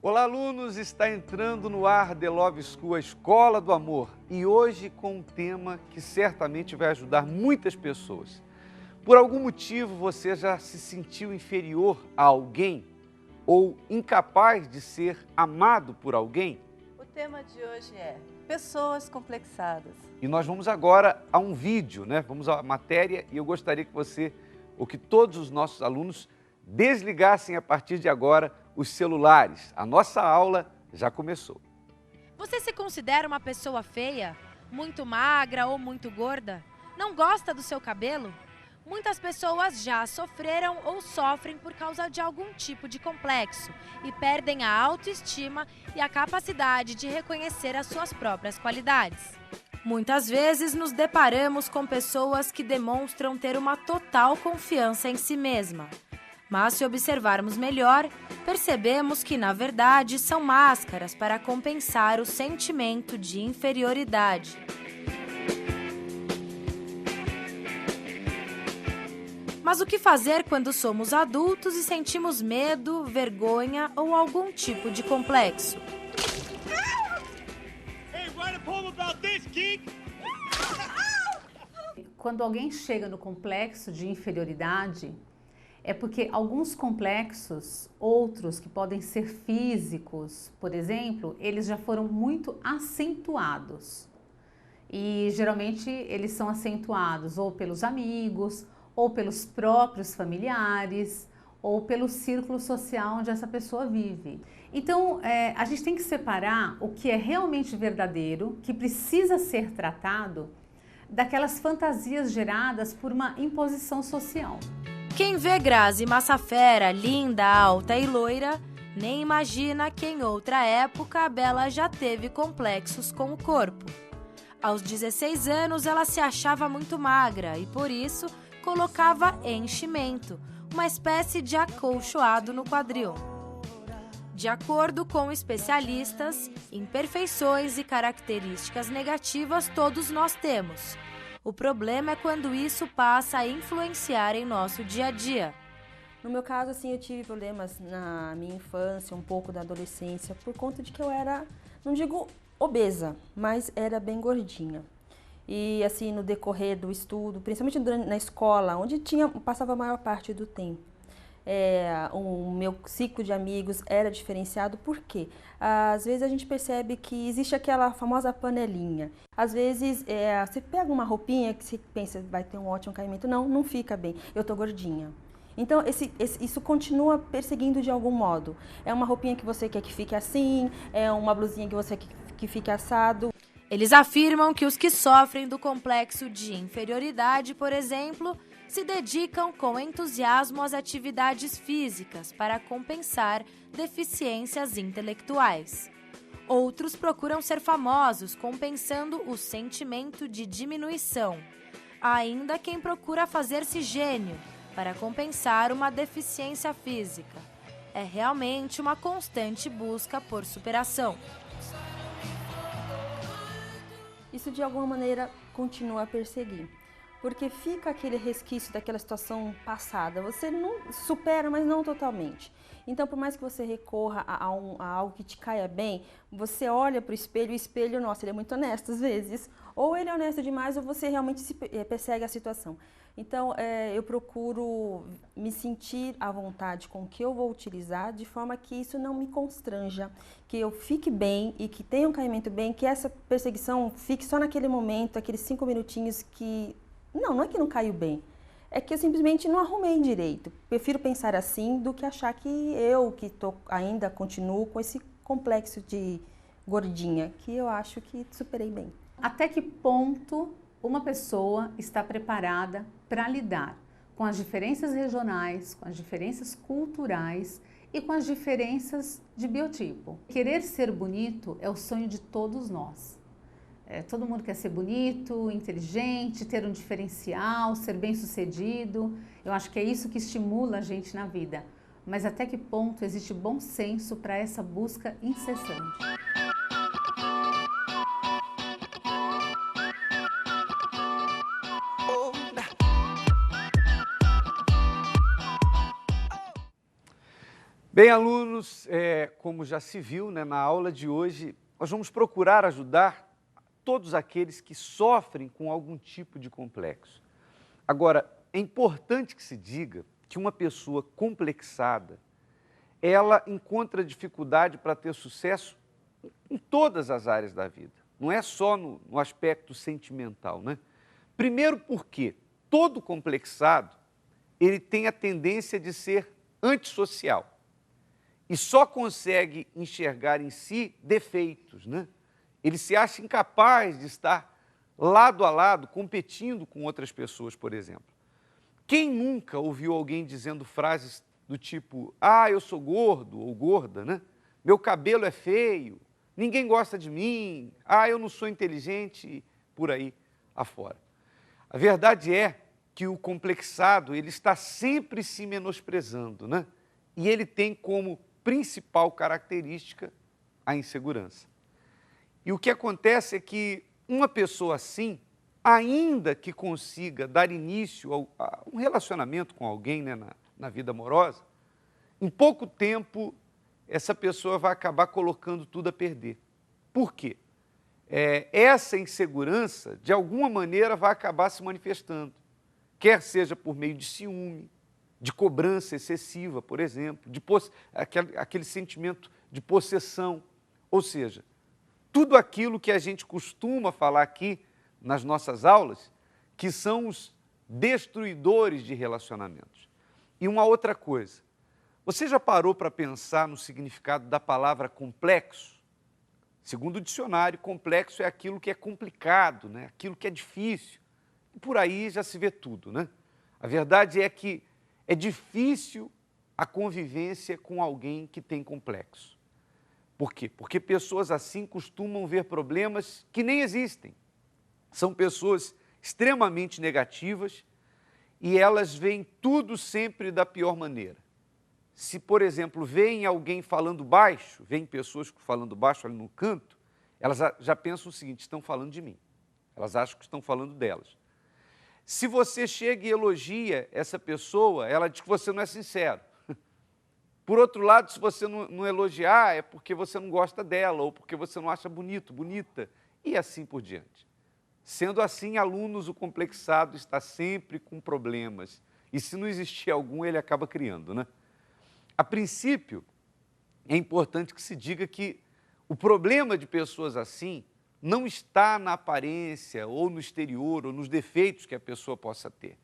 Olá, alunos! Está entrando no ar The Love School, a Escola do Amor, e hoje com um tema que certamente vai ajudar muitas pessoas. Por algum motivo você já se sentiu inferior a alguém ou incapaz de ser amado por alguém? O tema de hoje é pessoas complexadas. E nós vamos agora a um vídeo, né? Vamos à matéria e eu gostaria que você, ou que todos os nossos alunos, desligassem a partir de agora os celulares. A nossa aula já começou. Você se considera uma pessoa feia? Muito magra ou muito gorda? Não gosta do seu cabelo? Muitas pessoas já sofreram ou sofrem por causa de algum tipo de complexo e perdem a autoestima e a capacidade de reconhecer as suas próprias qualidades. Muitas vezes nos deparamos com pessoas que demonstram ter uma total confiança em si mesma. Mas se observarmos melhor, percebemos que, na verdade, são máscaras para compensar o sentimento de inferioridade. Mas o que fazer quando somos adultos e sentimos medo, vergonha ou algum tipo de complexo? Quando alguém chega no complexo de inferioridade, é porque alguns complexos, outros que podem ser físicos, por exemplo, eles já foram muito acentuados. E geralmente eles são acentuados ou pelos amigos, ou pelos próprios familiares, ou pelo círculo social onde essa pessoa vive. Então, a gente tem que separar o que é realmente verdadeiro, que precisa ser tratado, daquelas fantasias geradas por uma imposição social. Quem vê Grazi Massafera linda, alta e loira, nem imagina que em outra época a Bela já teve complexos com o corpo. Aos 16 anos ela se achava muito magra e por isso colocava enchimento, uma espécie de acolchoado no quadril. De acordo com especialistas, imperfeições e características negativas todos nós temos. O problema é quando isso passa a influenciar em nosso dia a dia. No meu caso, assim, eu tive problemas na minha infância, um pouco da adolescência, por conta de que eu era, não digo obesa, mas era bem gordinha. E assim, no decorrer do estudo, principalmente na escola, onde passava a maior parte do tempo, o meu ciclo de amigos era diferenciado, porque às vezes a gente percebe que existe aquela famosa panelinha. Às vezes você pega uma roupinha que você pensa vai ter um ótimo caimento, não fica bem, eu tô gordinha. Então isso continua perseguindo de algum modo. É uma roupinha que você quer que fique assim, é uma blusinha que você quer que fique assado. Eles afirmam que os que sofrem do complexo de inferioridade, por exemplo, se dedicam com entusiasmo às atividades físicas para compensar deficiências intelectuais. Outros procuram ser famosos, compensando o sentimento de diminuição. Há ainda quem procura fazer-se gênio para compensar uma deficiência física. É realmente uma constante busca por superação. Isso de alguma maneira continua a perseguir. Porque fica aquele resquício daquela situação passada. Você não supera, mas não totalmente. Então, por mais que você recorra a algo que te caia bem, você olha para o espelho, nossa, ele é muito honesto às vezes. Ou ele é honesto demais, ou você realmente persegue a situação. Então, eu procuro me sentir à vontade com o que eu vou utilizar, de forma que isso não me constranja, que eu fique bem e que tenha um caimento bem, que essa perseguição fique só naquele momento, aqueles 5 minutinhos que... Não é que não caiu bem, é que eu simplesmente não arrumei direito. Prefiro pensar assim do que achar que ainda continuo com esse complexo de gordinha, que eu acho que superei bem. Até que ponto uma pessoa está preparada para lidar com as diferenças regionais, com as diferenças culturais e com as diferenças de biotipo? Querer ser bonito é o sonho de todos nós. Todo mundo quer ser bonito, inteligente, ter um diferencial, ser bem-sucedido. Eu acho que é isso que estimula a gente na vida. Mas até que ponto existe bom senso para essa busca incessante? Bem, alunos, como já se viu, né, na aula de hoje, nós vamos procurar ajudar todos aqueles que sofrem com algum tipo de complexo. Agora, é importante que se diga que uma pessoa complexada, ela encontra dificuldade para ter sucesso em todas as áreas da vida, não é só no aspecto sentimental, né? Primeiro porque todo complexado, ele tem a tendência de ser antissocial e só consegue enxergar em si defeitos, né? Ele se acha incapaz de estar lado a lado, competindo com outras pessoas, por exemplo. Quem nunca ouviu alguém dizendo frases do tipo, ah, eu sou gordo ou gorda, né? Meu cabelo é feio, ninguém gosta de mim, ah, eu não sou inteligente, por aí afora. A verdade é que o complexado, ele está sempre se menosprezando, né? E ele tem como principal característica a insegurança. E o que acontece é que uma pessoa assim, ainda que consiga dar início a um relacionamento com alguém, né, na vida amorosa, em pouco tempo essa pessoa vai acabar colocando tudo a perder. Por quê? Essa insegurança, de alguma maneira, vai acabar se manifestando, quer seja por meio de ciúme, de cobrança excessiva, por exemplo, aquele sentimento de possessão, ou seja, tudo aquilo que a gente costuma falar aqui nas nossas aulas, que são os destruidores de relacionamentos. E uma outra coisa, você já parou para pensar no significado da palavra complexo? Segundo o dicionário, complexo é aquilo que é complicado, né? Aquilo que é difícil. E por aí já se vê tudo, né? A verdade é que é difícil a convivência com alguém que tem complexo. Por quê? Porque pessoas assim costumam ver problemas que nem existem. São pessoas extremamente negativas e elas veem tudo sempre da pior maneira. Se, por exemplo, veem alguém falando baixo, veem pessoas falando baixo ali no canto, elas já pensam o seguinte, estão falando de mim. Elas acham que estão falando delas. Se você chega e elogia essa pessoa, ela diz que você não é sincero. Por outro lado, se você não elogiar, é porque você não gosta dela, ou porque você não acha bonito, bonita, e assim por diante. Sendo assim, alunos, o complexado está sempre com problemas. E se não existir algum, ele acaba criando, né? A princípio, é importante que se diga que o problema de pessoas assim não está na aparência, ou no exterior, ou nos defeitos que a pessoa possa ter,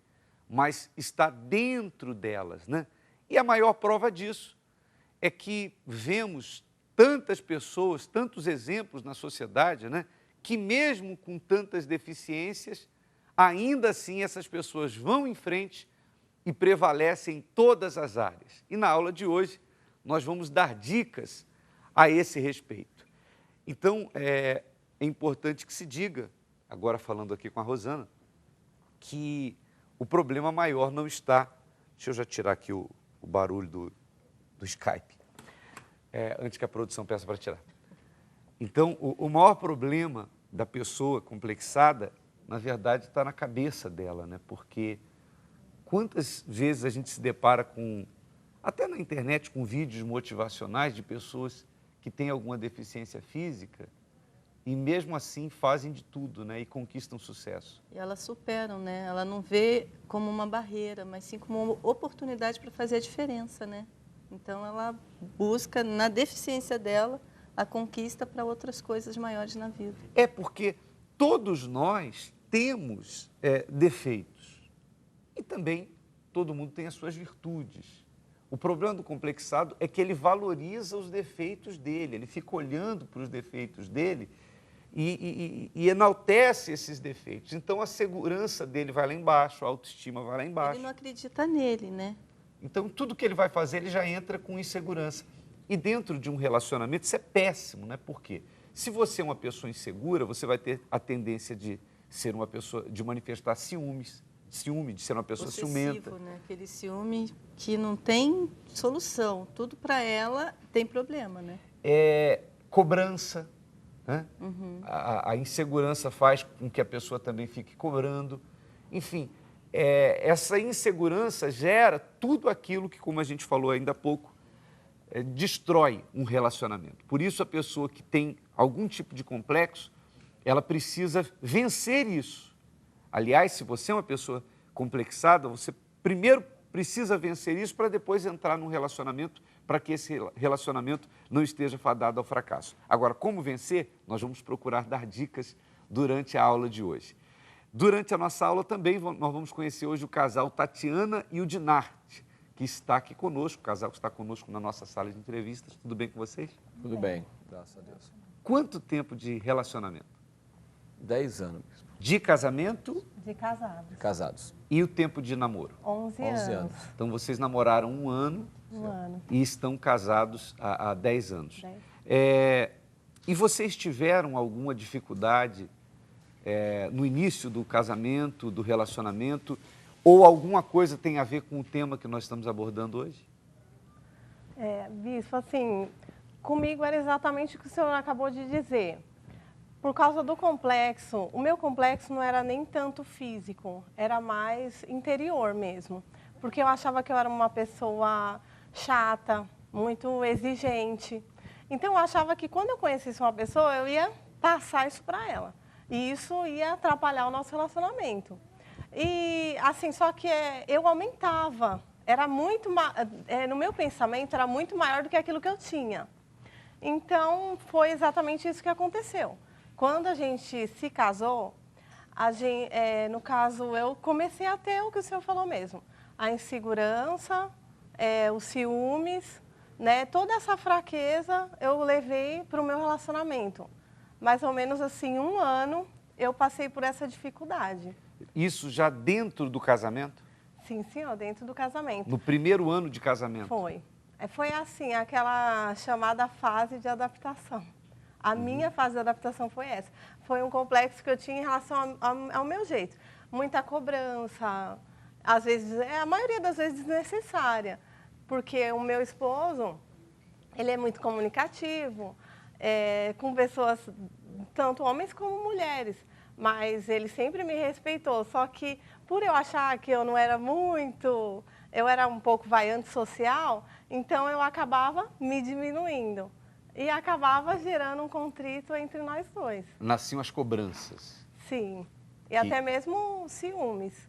mas está dentro delas, né? E a maior prova disso é que vemos tantas pessoas, tantos exemplos na sociedade, né? Que mesmo com tantas deficiências, ainda assim essas pessoas vão em frente e prevalecem em todas as áreas. E na aula de hoje, nós vamos dar dicas a esse respeito. Então, é importante que se diga, agora falando aqui com a Rosana, que o problema maior não está... Deixa eu já tirar aqui o barulho do Skype, antes que a produção peça para tirar. Então, o maior problema da pessoa complexada, na verdade, está na cabeça dela, né? Porque quantas vezes a gente se depara com, até na internet, com vídeos motivacionais de pessoas que têm alguma deficiência física e mesmo assim fazem de tudo, né? E conquistam sucesso. E elas superam, né? Ela não vê como uma barreira, mas sim como uma oportunidade para fazer a diferença, né? Então, ela busca, na deficiência dela, a conquista para outras coisas maiores na vida. É porque todos nós temos defeitos e também todo mundo tem as suas virtudes. O problema do complexado é que ele valoriza os defeitos dele, ele fica olhando para os defeitos dele e enaltece esses defeitos. Então a segurança dele vai lá embaixo, a autoestima vai lá embaixo. Ele não acredita nele, né? Então tudo que ele vai fazer, ele já entra com insegurança. E dentro de um relacionamento, isso é péssimo, né? Por quê? Se você é uma pessoa insegura, você vai ter a tendência de ser uma pessoa, de manifestar ciúme, de ser uma pessoa ciumenta. Né? Aquele ciúme que não tem solução. Tudo para ela tem problema, né? Cobrança, né? Uhum. A insegurança faz com que a pessoa também fique cobrando. Enfim, essa insegurança gera tudo aquilo que, como a gente falou ainda há pouco, destrói um relacionamento. Por isso, a pessoa que tem algum tipo de complexo, ela precisa vencer isso. Aliás, se você é uma pessoa complexada, você primeiro precisa vencer isso para depois entrar num relacionamento, para que esse relacionamento não esteja fadado ao fracasso. Agora, como vencer? Nós vamos procurar dar dicas durante a aula de hoje. Durante a nossa aula também nós vamos conhecer hoje o casal Tatiana e o Dinarte, que está aqui conosco, o casal que está conosco na nossa sala de entrevistas. Tudo bem com vocês? Tudo bem, graças a Deus. Quanto tempo de relacionamento? 10 anos mesmo. De casamento De casados. Casados. e o tempo de namoro? 11 11 anos. anos. Então, vocês namoraram um ano Um ano. e estão casados há 10 anos. 10. E vocês tiveram alguma dificuldade no início do casamento, do relacionamento, ou alguma coisa tem a ver com o tema que nós estamos abordando hoje? Bispo, assim, comigo era exatamente o que o senhor acabou de dizer. Por causa do complexo, o meu complexo não era nem tanto físico, era mais interior mesmo. Porque eu achava que eu era uma pessoa chata, muito exigente. Então eu achava que quando eu conhecesse uma pessoa, eu ia passar isso para ela. E isso ia atrapalhar o nosso relacionamento. E assim, só que eu aumentava. Era muito, no meu pensamento, era muito maior do que aquilo que eu tinha. Então, foi exatamente isso que aconteceu. Quando a gente se casou, no caso, eu comecei a ter o que o senhor falou mesmo. A insegurança, os ciúmes, né? Toda essa fraqueza eu levei para o meu relacionamento. Mais ou menos assim, 1 ano, eu passei por essa dificuldade. Isso já dentro do casamento? Sim, senhor, dentro do casamento. No primeiro ano de casamento? Foi. Foi assim, aquela chamada fase de adaptação. A minha fase de adaptação foi essa. Foi um complexo que eu tinha em relação ao meu jeito. Muita cobrança, às vezes, a maioria das vezes desnecessária. Porque o meu esposo, ele é muito comunicativo, com pessoas, tanto homens como mulheres. Mas ele sempre me respeitou. Só que, por eu achar que eu não era muito... Eu era um pouco antissocial, então eu acabava me diminuindo. E acabava gerando um contrito entre nós dois. Nasciam as cobranças. Sim. E até mesmo ciúmes.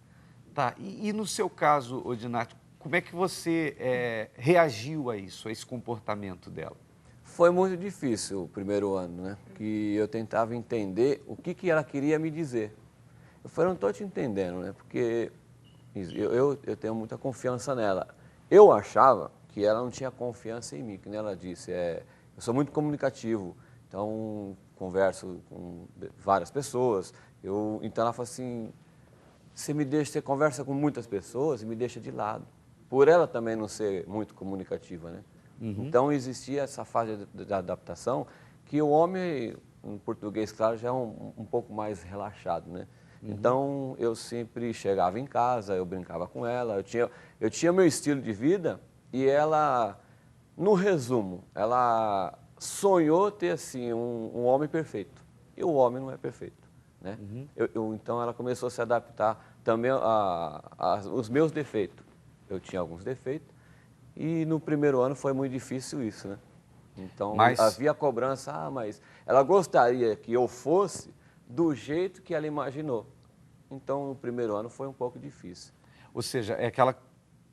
Tá. E no seu caso, Dinarte, como é que você reagiu a isso, a esse comportamento dela? Foi muito difícil o primeiro ano, né? Que eu tentava entender o que ela queria me dizer. Eu falei, não estou te entendendo, né? Porque eu tenho muita confiança nela. Eu achava que ela não tinha confiança em mim, que nem ela disse. Eu sou muito comunicativo, então converso com várias pessoas. Então ela falou assim, você conversa com muitas pessoas e me deixa de lado. Por ela também não ser muito comunicativa, né? Uhum. Então existia essa fase de adaptação que o homem, em português, claro, já é um pouco mais relaxado, né? Uhum. Então eu sempre chegava em casa, eu brincava com ela, eu tinha meu estilo de vida e ela, no resumo, ela sonhou ter assim um homem perfeito e o homem não é perfeito, né? Uhum. Então ela começou a se adaptar também aos meus defeitos. Eu tinha alguns defeitos e no primeiro ano foi muito difícil isso, né? Então havia cobrança, mas ela gostaria que eu fosse do jeito que ela imaginou. Então no primeiro ano foi um pouco difícil. Ou seja, é aquela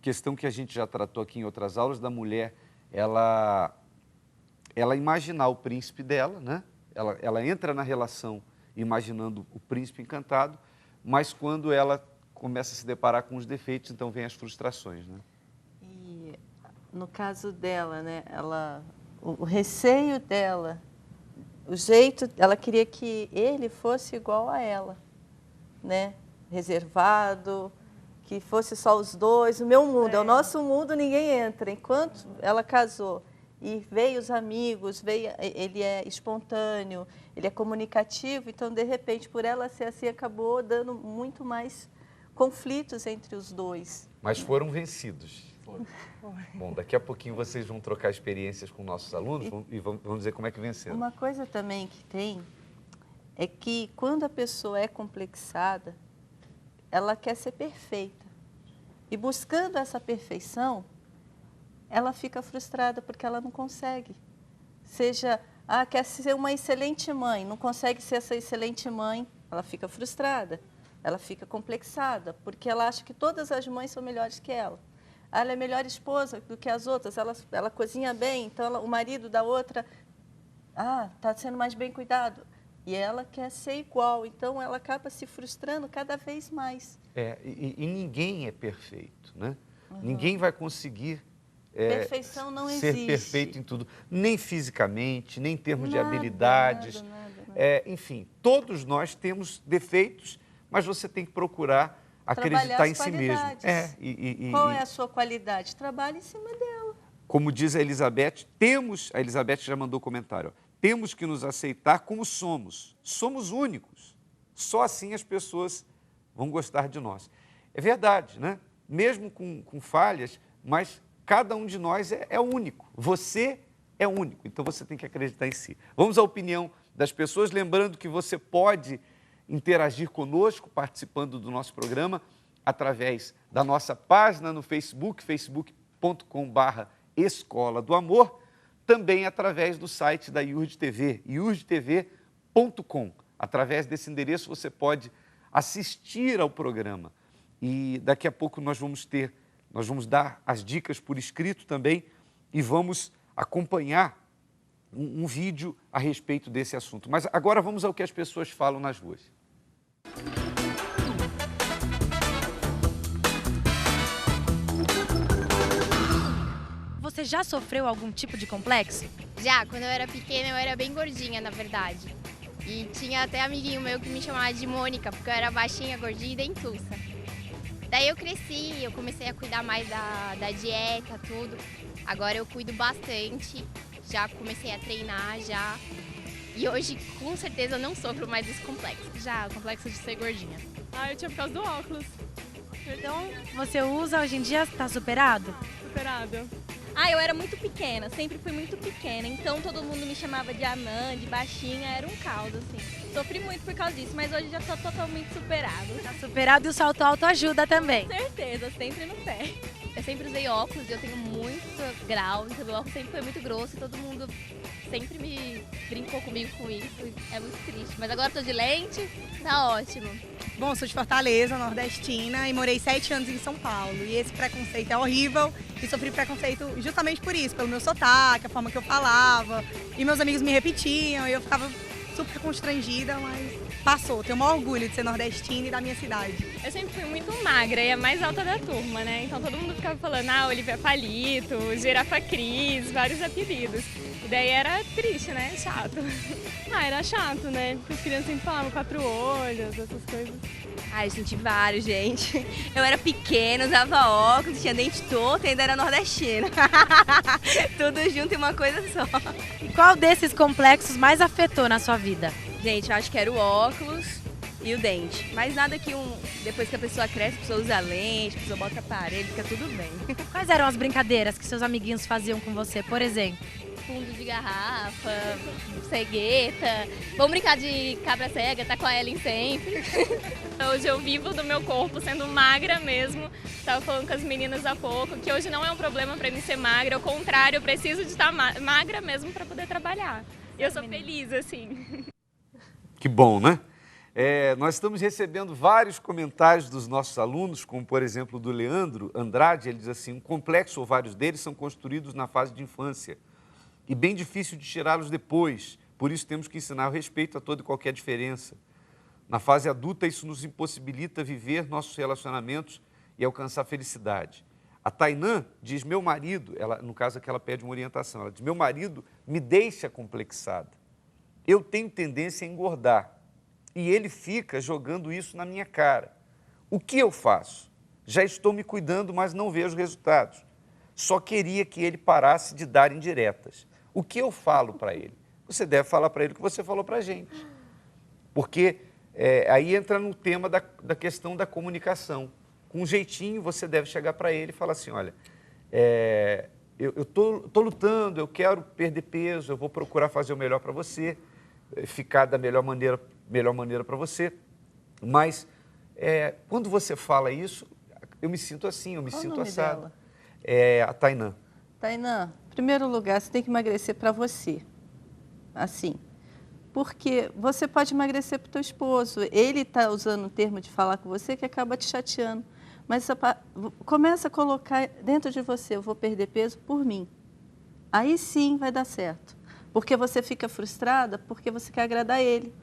questão que a gente já tratou aqui em outras aulas da mulher, ela imaginar o príncipe dela, né? Ela entra na relação imaginando o príncipe encantado, mas quando ela começa a se deparar com os defeitos, então vem as frustrações, né? E no caso dela, né? O receio dela, o jeito, ela queria que ele fosse igual a ela, né? Reservado, que fosse só os dois, o meu mundo, é o nosso mundo, ninguém entra. Enquanto ela casou e veio os amigos, ele é espontâneo, ele é comunicativo, então, de repente, por ela ser assim, acabou dando muito mais conflitos entre os dois. Mas foram vencidos. Bom, daqui a pouquinho vocês vão trocar experiências com nossos alunos e vão dizer como é que venceram. Uma coisa também que tem é que quando a pessoa é complexada, ela quer ser perfeita. E buscando essa perfeição, ela fica frustrada porque ela não consegue. Seja, quer ser uma excelente mãe, não consegue ser essa excelente mãe, ela fica frustrada, ela fica complexada, porque ela acha que todas as mães são melhores que ela. Ela é melhor esposa do que as outras, ela cozinha bem, então o marido da outra, está sendo mais bem cuidado. E ela quer ser igual, então ela acaba se frustrando cada vez mais. E ninguém é perfeito, né? Ninguém vai conseguir perfeição não ser existe. perfeito em tudo, nem fisicamente, nem em termos de Nada, habilidades. nada. Enfim, todos nós temos defeitos, mas você tem que procurar acreditar em si mesmo. Qual é a sua qualidade? Trabalhe em cima dela. Como diz a Elizabeth, a Elizabeth já mandou comentário, temos que nos aceitar como somos. Somos únicos. Só assim as pessoas vão gostar de nós. É verdade, né? Mesmo com falhas, mas cada um de nós é único. Você é único, então você tem que acreditar em si. Vamos à opinião das pessoas, lembrando que você pode interagir conosco, participando do nosso programa, através da nossa página no Facebook, facebook.com/Escola do Amor, também através do site da IURD TV, iurdtv.com. Através desse endereço você pode assistir ao programa. E daqui a pouco nós vamos dar as dicas por escrito também e vamos acompanhar um vídeo a respeito desse assunto. Mas agora vamos ao que as pessoas falam nas ruas. Você já sofreu algum tipo de complexo? Já, quando eu era pequena eu era bem gordinha, na verdade. E tinha até amiguinho meu que me chamava de Mônica, porque eu era baixinha, gordinha e dentuça. Daí eu cresci, eu comecei a cuidar mais da dieta, tudo. Agora eu cuido bastante, já comecei a treinar, já. E hoje, com certeza, eu não sofro mais desse complexo. Já, o complexo de ser gordinha. Eu tinha por causa do óculos. Então, você usa hoje em dia, está superado? Superado. Eu era muito pequena, sempre fui muito pequena, então todo mundo me chamava de anã, de baixinha, era um caos, assim. Sofri muito por causa disso, mas hoje já estou totalmente superado. Está superado e o salto alto ajuda também. Com certeza, sempre no pé. Eu sempre usei óculos e eu tenho muito grau, então meu óculos sempre foi muito grosso e todo mundo sempre me brincou comigo com isso, é muito triste. Mas agora eu tô de lente, tá ótimo. Bom, sou de Fortaleza, nordestina, e morei 7 anos em São Paulo. E esse preconceito é horrível, e sofri preconceito justamente por isso, pelo meu sotaque, a forma que eu falava. E meus amigos me repetiam, e eu ficava super constrangida, mas passou. Tenho o maior orgulho de ser nordestina e da minha cidade. Eu sempre fui muito magra e a mais alta da turma, né? Então todo mundo ficava falando, Olivia Palito, Girafa Cris, vários apelidos. E daí era triste, né? Chato. Era chato, né? Porque as crianças sempre falavam 4 olhos, essas coisas. Eu senti vários, gente. Eu era pequena, usava óculos, tinha dente torto e ainda era nordestina. Tudo junto em uma coisa só. E qual desses complexos mais afetou na sua vida? Gente, eu acho que era o óculos e o dente. Mas nada que depois que a pessoa cresce, a pessoa usa lente, a pessoa bota aparelho, fica tudo bem. Quais eram as brincadeiras que seus amiguinhos faziam com você, por exemplo? Fundo de garrafa, cegueta. Vamos brincar de cabra cega, tá com a Ellen sempre. Hoje eu vivo do meu corpo sendo magra mesmo. Estava falando com as meninas há pouco que hoje não é um problema para mim ser magra, ao contrário, eu preciso de estar magra mesmo para poder trabalhar. E eu sou feliz, assim. Que bom, né? Nós estamos recebendo vários comentários dos nossos alunos, como por exemplo do Leandro Andrade. Ele diz assim: um complexo ou vários deles são construídos na fase de infância e bem difícil de tirá-los depois. Por isso temos que ensinar o respeito a toda e qualquer diferença. Na fase adulta, isso nos impossibilita viver nossos relacionamentos e alcançar felicidade. A Tainã diz: meu marido, no caso aqui ela pede uma orientação, ela diz: meu marido me deixa complexada. Eu tenho tendência a engordar e ele fica jogando isso na minha cara. O que eu faço? Já estou me cuidando, mas não vejo resultados. Só queria que ele parasse de dar indiretas. O que eu falo para ele? Você deve falar para ele o que você falou para a gente. Porque aí entra no tema da questão da comunicação. Com um jeitinho, você deve chegar para ele e falar assim: olha, eu tô lutando, eu quero perder peso, eu vou procurar fazer o melhor para você, ficar da melhor maneira para você. Mas quando você fala isso, eu me sinto assim, eu me sinto assado. Dela? A Tainã. Tainã, em primeiro lugar, você tem que emagrecer para você. Assim. Porque você pode emagrecer para o teu esposo. Ele está usando o termo de falar com você que acaba te chateando. Mas começa a colocar dentro de você, eu vou perder peso por mim. Aí sim vai dar certo. Porque você fica frustrada porque você quer agradar ele.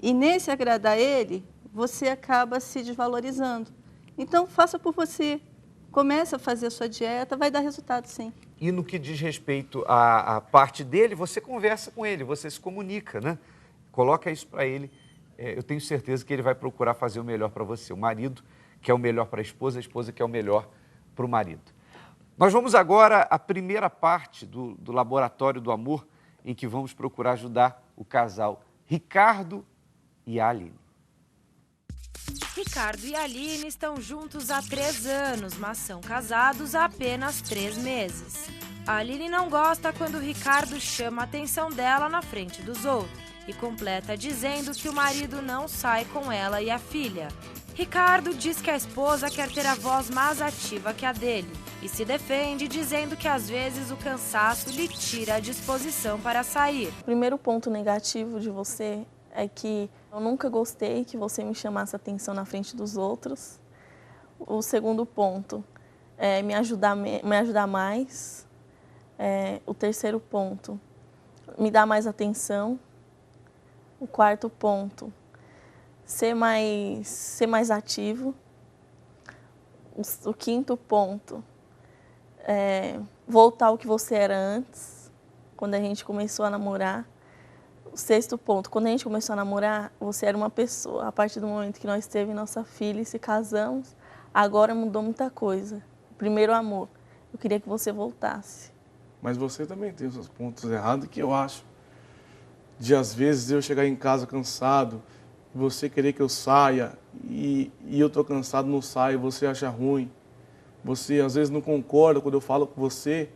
E nesse agradar ele, você acaba se desvalorizando. Então, faça por você. Comece a fazer a sua dieta, vai dar resultado sim. E no que diz respeito à parte dele, você conversa com ele, você se comunica, né? Coloca isso para ele. Eu tenho certeza que ele vai procurar fazer o melhor para você. O marido quer o melhor para a esposa quer o melhor para o marido. Nós vamos agora à primeira parte do Laboratório do Amor, em que vamos procurar ajudar o casal Ricardo e a Aline. Ricardo e a Aline estão juntos há 3 anos, mas são casados há apenas 3 meses. A Aline não gosta quando o Ricardo chama a atenção dela na frente dos outros e completa dizendo que o marido não sai com ela e a filha. Ricardo diz que a esposa quer ter a voz mais ativa que a dele e se defende dizendo que às vezes o cansaço lhe tira a disposição para sair. O primeiro ponto negativo de você é que eu nunca gostei que você me chamasse atenção na frente dos outros. O segundo ponto é me ajudar mais. O terceiro ponto, me dar mais atenção. O quarto ponto, ser mais ativo. O quinto ponto, voltar ao que você era antes, quando a gente começou a namorar. O sexto ponto, quando a gente começou a namorar, você era uma pessoa. A partir do momento que nós teve nossa filha e se casamos, agora mudou muita coisa. Primeiro amor, eu queria que você voltasse. Mas você também tem os seus pontos errados, que eu acho. De às vezes eu chegar em casa cansado, você querer que eu saia, e eu tô cansado, não saio, você acha ruim. Você às vezes não concorda quando eu falo com você,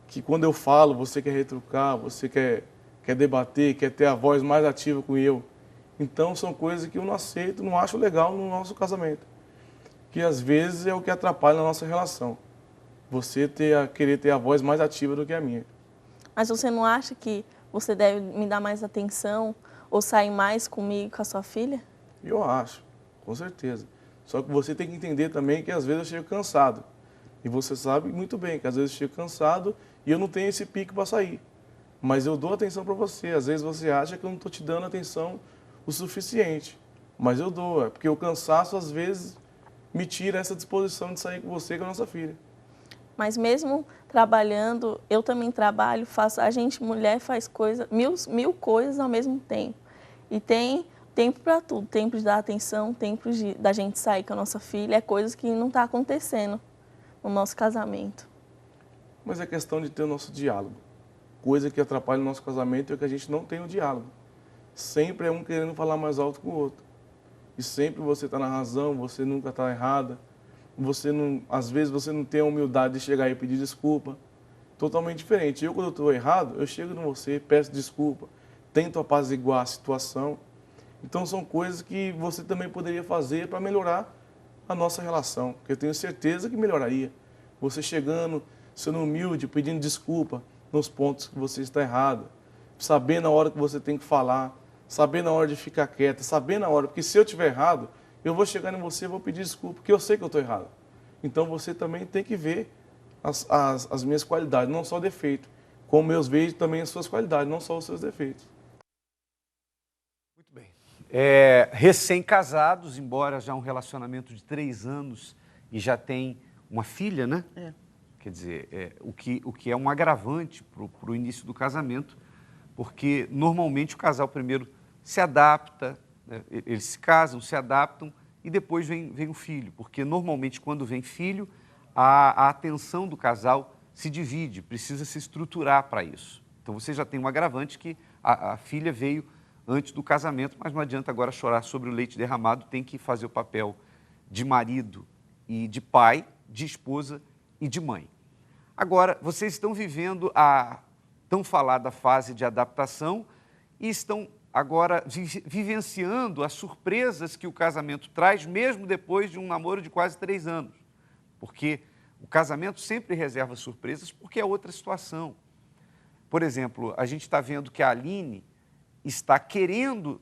que quando eu falo você quer retrucar, você quer debater, quer ter a voz mais ativa com eu. Então são coisas que eu não aceito, não acho legal no nosso casamento. Que às vezes é o que atrapalha a nossa relação. Você querer ter a voz mais ativa do que a minha. Mas você não acha que você deve me dar mais atenção ou sair mais comigo e com a sua filha? Eu acho, com certeza. Só que você tem que entender também que às vezes eu chego cansado. E você sabe muito bem que às vezes eu chego cansado e eu não tenho esse pique para sair. Mas eu dou atenção para você. Às vezes você acha que eu não estou te dando atenção o suficiente. Mas eu dou, porque o cansaço às vezes me tira essa disposição de sair com você e com a nossa filha. Mas mesmo trabalhando, eu também trabalho, a gente, mulher, faz mil coisas ao mesmo tempo. E tem tempo para tudo, tempo de dar atenção, tempo da gente sair com a nossa filha, é coisas que não está acontecendo no nosso casamento. Mas é questão de ter o nosso diálogo. Coisa que atrapalha o nosso casamento é que a gente não tem o diálogo. Sempre é um querendo falar mais alto que o outro. E sempre você está na razão, você nunca está errada. Às vezes você não tem a humildade de chegar e pedir desculpa. Totalmente diferente. Eu, quando eu estou errado, eu chego em você, peço desculpa, tento apaziguar a situação. Então são coisas que você também poderia fazer para melhorar a nossa relação, que eu tenho certeza que melhoraria. Você chegando, sendo humilde, pedindo desculpa nos pontos que você está errado, sabendo a hora que você tem que falar, sabendo a hora de ficar quieta, sabendo a hora, porque se eu estiver errado, eu vou chegar em você e vou pedir desculpa, porque eu sei que eu estou errado. Então você também tem que ver as minhas qualidades, não só defeito, como eu vejo também as suas qualidades, não só os seus defeitos. Muito bem. Recém-casados, embora já um relacionamento de 3 anos e já tem uma filha, né? Quer dizer, o que é um agravante para o início do casamento, porque normalmente o casal primeiro se adapta, né? Eles se casam, se adaptam e depois vem o filho, porque normalmente quando vem filho, a atenção do casal se divide, precisa se estruturar para isso. Então você já tem um agravante que a filha veio antes do casamento, mas não adianta agora chorar sobre o leite derramado, tem que fazer o papel de marido e de pai, de esposa e de mãe. Agora, vocês estão vivendo a tão falada fase de adaptação e estão agora vivenciando as surpresas que o casamento traz, mesmo depois de um namoro de quase 3 anos. Porque O casamento sempre reserva surpresas porque é outra situação. Por exemplo, a gente está vendo que a Aline está querendo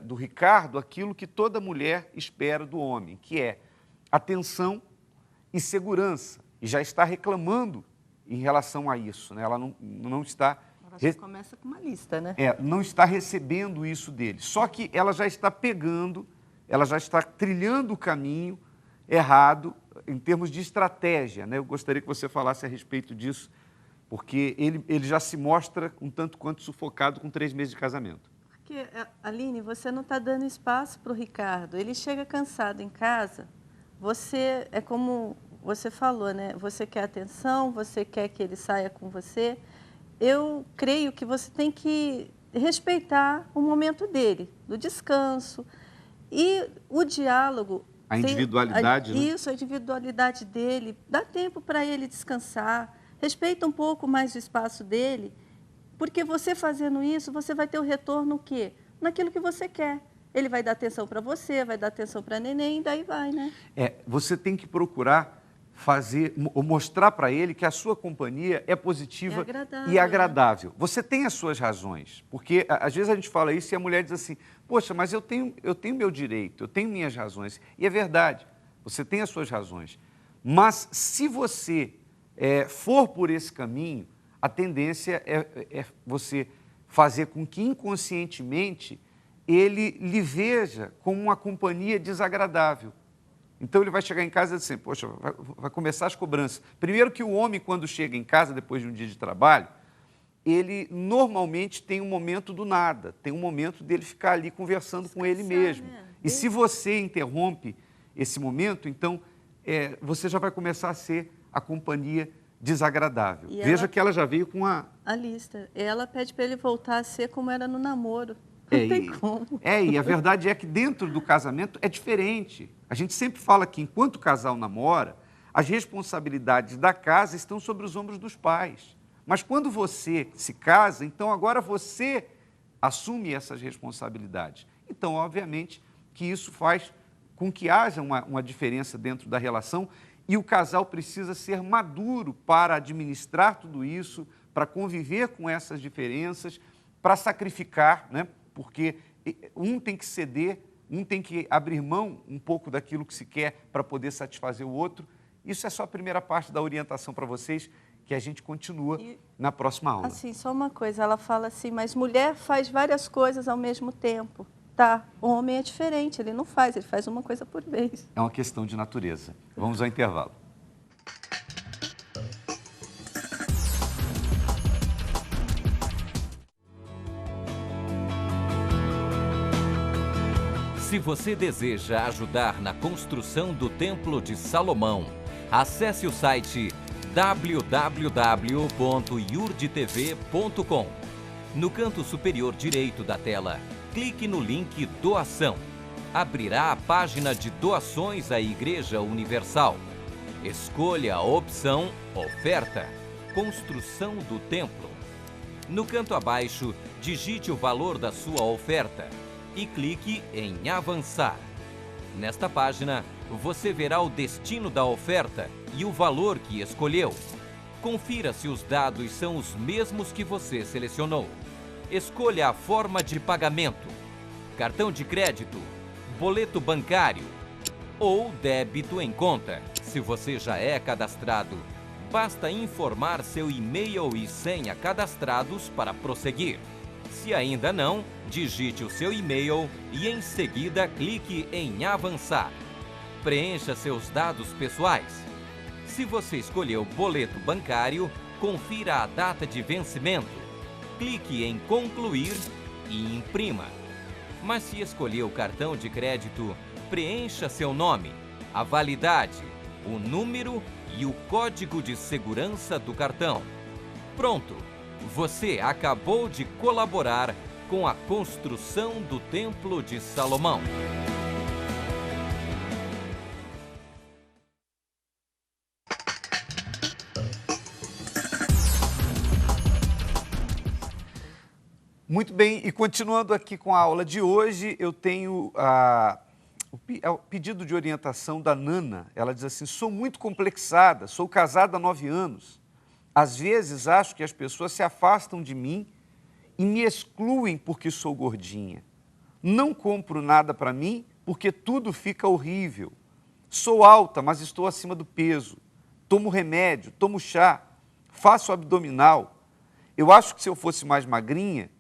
do Ricardo aquilo que toda mulher espera do homem, que é atenção e segurança. E já está reclamando em relação a isso, né? Ela não está... Ela já começa com uma lista, né? Não está recebendo isso dele. Só que ela já está pegando, ela já está trilhando o caminho errado em termos de estratégia, né? Eu gostaria que você falasse a respeito disso, porque ele já se mostra um tanto quanto sufocado com 3 meses de casamento. Porque, Aline, você não está dando espaço para o Ricardo. Ele chega cansado em casa, você, é como você falou, né? Você quer atenção, você quer que ele saia com você. Eu creio que você tem que respeitar o momento dele, do descanso. E o diálogo... A individualidade, né? Isso, a individualidade dele. Dá tempo para ele descansar. Respeita um pouco mais o espaço dele, porque você fazendo isso, você vai ter o retorno o quê? Naquilo que você quer. Ele vai dar atenção para você, vai dar atenção para neném, e daí vai, né? Você tem que procurar mostrar para ele que a sua companhia é positiva e agradável. Você tem as suas razões, porque às vezes a gente fala isso e a mulher diz assim, poxa, mas eu tenho meu direito, eu tenho minhas razões. E é verdade, você tem as suas razões. Mas se você for por esse caminho, a tendência é você fazer com que inconscientemente ele lhe veja como uma companhia desagradável. Então ele vai chegar em casa e dizer assim, poxa, vai começar as cobranças. Primeiro que o homem, quando chega em casa, depois de um dia de trabalho, ele normalmente tem um momento do nada, tem um momento dele ficar ali conversando com ele mesmo. Né? E se você interrompe esse momento, então você já vai começar a ser a companhia desagradável. E veja que ela já veio com a lista. Ela pede para ele voltar a ser como era no namoro. Não tem como. E a verdade é que dentro do casamento é diferente. A gente sempre fala que enquanto o casal namora, as responsabilidades da casa estão sobre os ombros dos pais. Mas quando você se casa, então agora você assume essas responsabilidades. Então, obviamente, que isso faz com que haja uma diferença dentro da relação e o casal precisa ser maduro para administrar tudo isso, para conviver com essas diferenças, para sacrificar, né? Porque um tem que ceder, um tem que abrir mão um pouco daquilo que se quer para poder satisfazer o outro. Isso é só a primeira parte da orientação para vocês, que a gente continua na próxima aula. Assim, só uma coisa, ela fala assim, mas mulher faz várias coisas ao mesmo tempo. Tá, o homem é diferente, ele não faz, ele faz uma coisa por vez. É uma questão de natureza. Vamos ao intervalo. Se você deseja ajudar na construção do Templo de Salomão, acesse o site www.yurdtv.com. No canto superior direito da tela, clique no link Doação. Abrirá a página de doações à Igreja Universal. Escolha a opção Oferta, Construção do Templo. No canto abaixo, digite o valor da sua oferta e clique em Avançar. Nesta página, você verá o destino da oferta e o valor que escolheu. Confira se os dados são os mesmos que você selecionou. Escolha a forma de pagamento: cartão de crédito, boleto bancário ou débito em conta. Se você já é cadastrado, basta informar seu e-mail e senha cadastrados para prosseguir. Se ainda não, digite o seu e-mail e em seguida clique em Avançar. Preencha seus dados pessoais. Se você escolheu boleto bancário, confira a data de vencimento. Clique em Concluir e imprima. Mas se escolheu cartão de crédito, preencha seu nome, a validade, o número e o código de segurança do cartão. Pronto! Você acabou de colaborar com a construção do Templo de Salomão. Muito bem, e continuando aqui com a aula de hoje, eu tenho a o pedido de orientação da Nana. Ela diz assim: sou muito complexada, sou casada há 9 anos. Às vezes acho que as pessoas se afastam de mim e me excluem porque sou gordinha. Não compro nada para mim porque tudo fica horrível. Sou alta, mas estou acima do peso. Tomo remédio, tomo chá, faço abdominal. Eu acho que se eu fosse mais magrinha,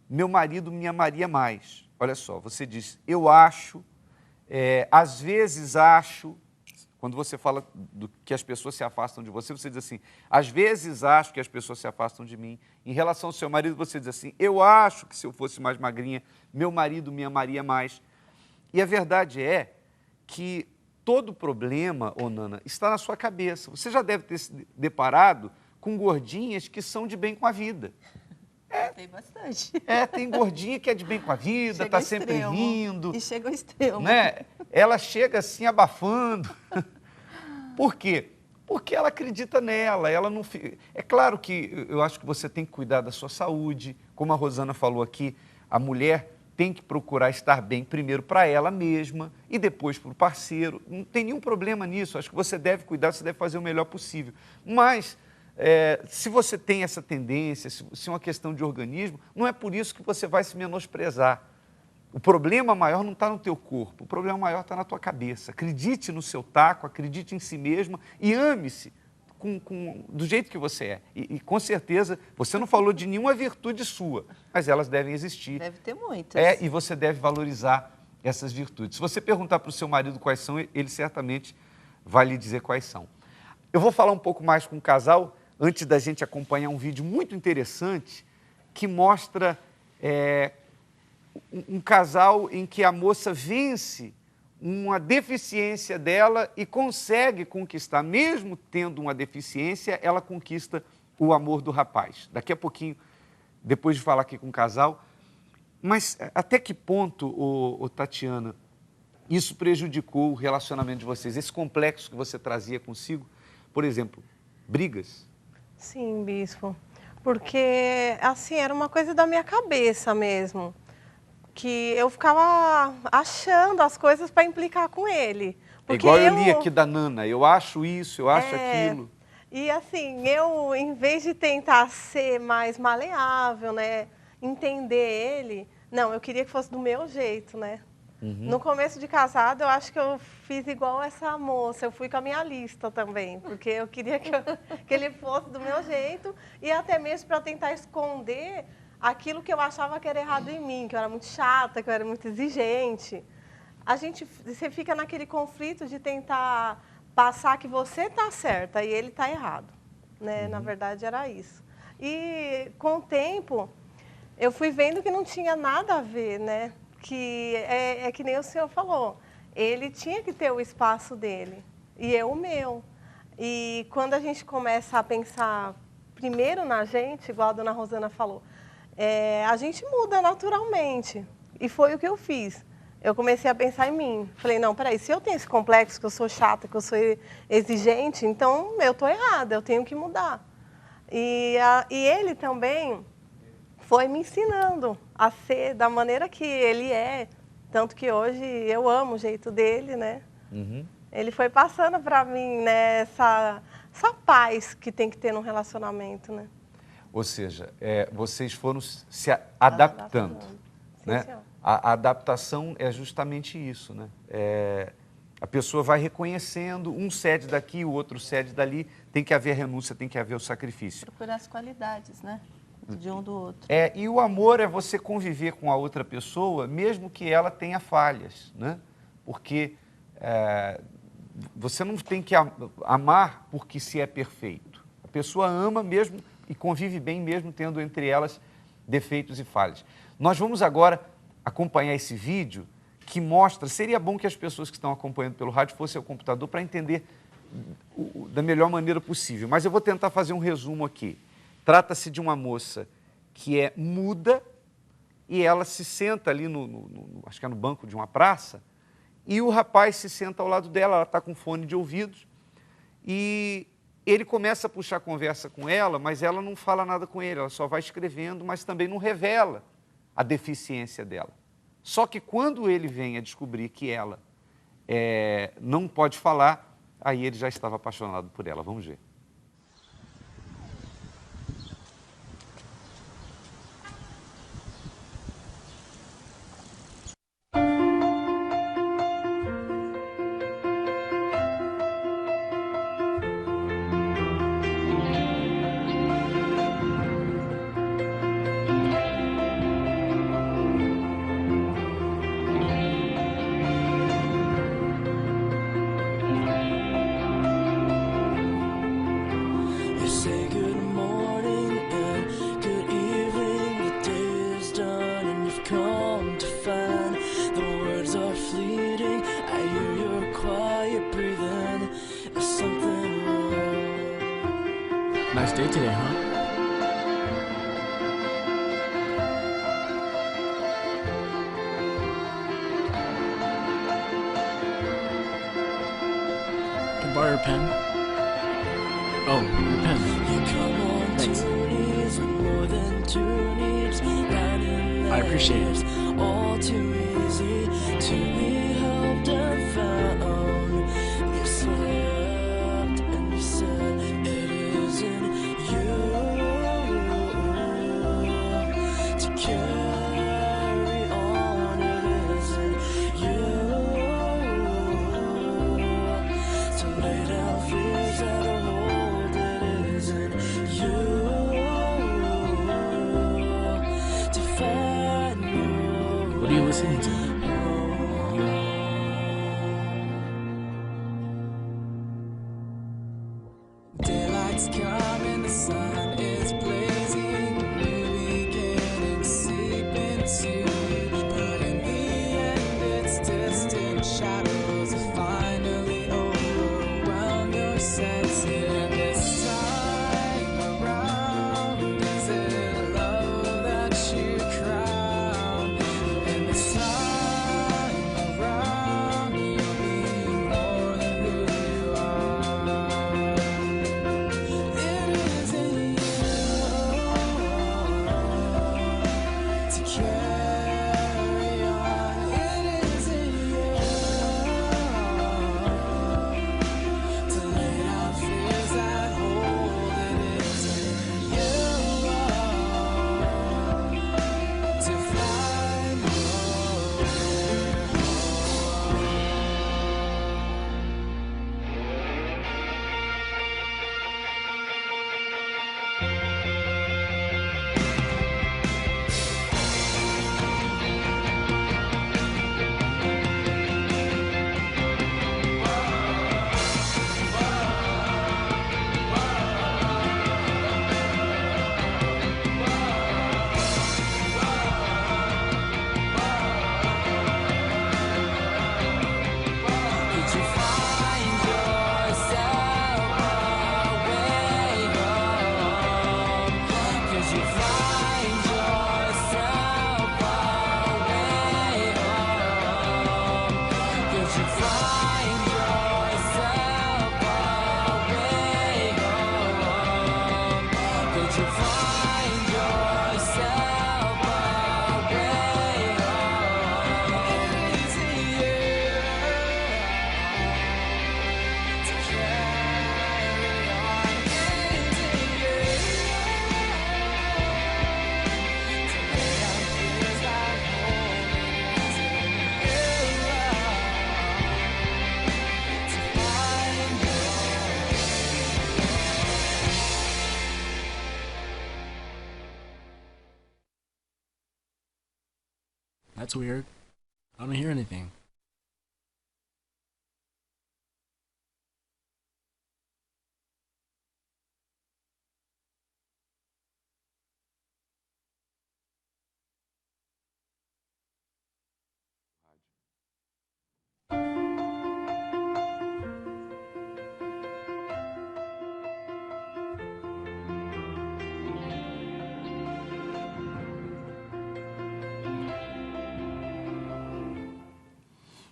meu marido me amaria mais. Olha só, você diz, eu acho, às vezes acho, quando você fala que as pessoas se afastam de você, você diz assim, às vezes acho que as pessoas se afastam de mim. Em relação ao seu marido, você diz assim, eu acho que se eu fosse mais magrinha, meu marido me amaria mais. E a verdade é que todo problema, ô Nana, está na sua cabeça. Você já deve ter se deparado com gordinhas que são de bem com a vida. Tem bastante. Tem gordinha que é de bem com a vida, está sempre rindo. E chega ao extremo. Né? Ela chega assim abafando. Por quê? Porque ela acredita nela. Ela não fica... É claro que eu acho que você tem que cuidar da sua saúde. Como a Rosana falou aqui, a mulher tem que procurar estar bem primeiro para ela mesma e depois para o parceiro. Não tem nenhum problema nisso. Acho que você deve cuidar, você deve fazer o melhor possível. Mas... se você tem essa tendência, se é uma questão de organismo, não é por isso que você vai se menosprezar. O problema maior não está no teu corpo, o problema maior está na tua cabeça. Acredite no seu taco, acredite em si mesma e ame-se do jeito que você é. E com certeza, você não falou de nenhuma virtude sua, mas elas devem existir. Deve ter muitas. E você deve valorizar essas virtudes. Se você perguntar para o seu marido quais são, ele certamente vai lhe dizer quais são. Eu vou falar um pouco mais com o casal, antes da gente acompanhar um vídeo muito interessante que mostra um casal em que a moça vence uma deficiência dela e consegue conquistar, mesmo tendo uma deficiência, ela conquista o amor do rapaz. Daqui a pouquinho, depois de falar aqui com o casal, mas até que ponto, Tatiana, isso prejudicou o relacionamento de vocês, esse complexo que você trazia consigo? Por exemplo, brigas? Sim, bispo, porque assim, era uma coisa da minha cabeça mesmo, que eu ficava achando as coisas para implicar com ele. Porque igual eu li aqui da Nana, eu acho isso, eu acho aquilo. E assim, eu, em vez de tentar ser mais maleável, né, entender ele, não, eu queria que fosse do meu jeito, né. No começo de casado, eu acho que eu fiz igual essa moça, eu fui com a minha lista também, porque eu queria que ele fosse do meu jeito e até mesmo para tentar esconder aquilo que eu achava que era errado em mim, que eu era muito chata, que eu era muito exigente. Você fica naquele conflito de tentar passar que você está certa e ele está errado, né? Na verdade, era isso. E com o tempo, eu fui vendo que não tinha nada a ver, né? Que é que nem o senhor falou, ele tinha que ter o espaço dele e eu o meu. E quando a gente começa a pensar primeiro na gente, igual a dona Rosana falou, a gente muda naturalmente. E foi o que eu fiz. Eu comecei a pensar em mim. Falei, não, peraí, se eu tenho esse complexo, que eu sou chata, que eu sou exigente, então eu estou errada, eu tenho que mudar. E ele também foi me ensinando a ser da maneira que ele é, tanto que hoje eu amo o jeito dele, né? Ele foi passando para mim, né, essa paz que tem que ter num relacionamento, né? Ou seja, vocês foram se adaptando, né? Sim, A adaptação é justamente isso, né? A pessoa vai reconhecendo, um cede daqui, o outro cede dali, tem que haver renúncia, tem que haver o sacrifício. Procurar as qualidades, né? De um do outro. E o amor é você conviver com a outra pessoa, mesmo que ela tenha falhas, né? Porque você não tem que amar porque se é perfeito. A pessoa ama mesmo e convive bem mesmo tendo entre elas defeitos e falhas. Nós vamos agora acompanhar esse vídeo que mostra, seria bom que as pessoas que estão acompanhando pelo rádio fossem ao computador para entender da melhor maneira possível, mas eu vou tentar fazer um resumo aqui. Trata-se de uma moça que é muda e ela se senta ali, acho que é no banco de uma praça, e o rapaz se senta ao lado dela, ela está com fone de ouvidos, e ele começa a puxar conversa com ela, mas ela não fala nada com ele, ela só vai escrevendo, mas também não revela a deficiência dela. Só que quando ele vem a descobrir que ela não pode falar, aí ele já estava apaixonado por ela. Vamos ver. Nice day today, huh? Can I borrow your pen? Oh, your pen. Thanks. I appreciate it. All too easy to be helped and found. You slept and you said it isn't you to carry on. It isn't you to lay down fears that are hold. It isn't you to find you. What are you listening to? Daylight's coming, the sun is blazing, new beginnings seep into. But in the end, it's distant shadows that finally overwhelm your senses. This time around, is it love that you crown? And this time around, you'll be more than who you are. It isn't you to carry on. It isn't you to lay down fears that hold. It isn't you to find Could you find yourself a way home? Could you find yourself a way home? Could you find yourself a way home? Could you find yourself a way home? It isn't you to carry on. It isn't you to lay down fears that hold. It isn't you to find That's weird. I don't hear anything.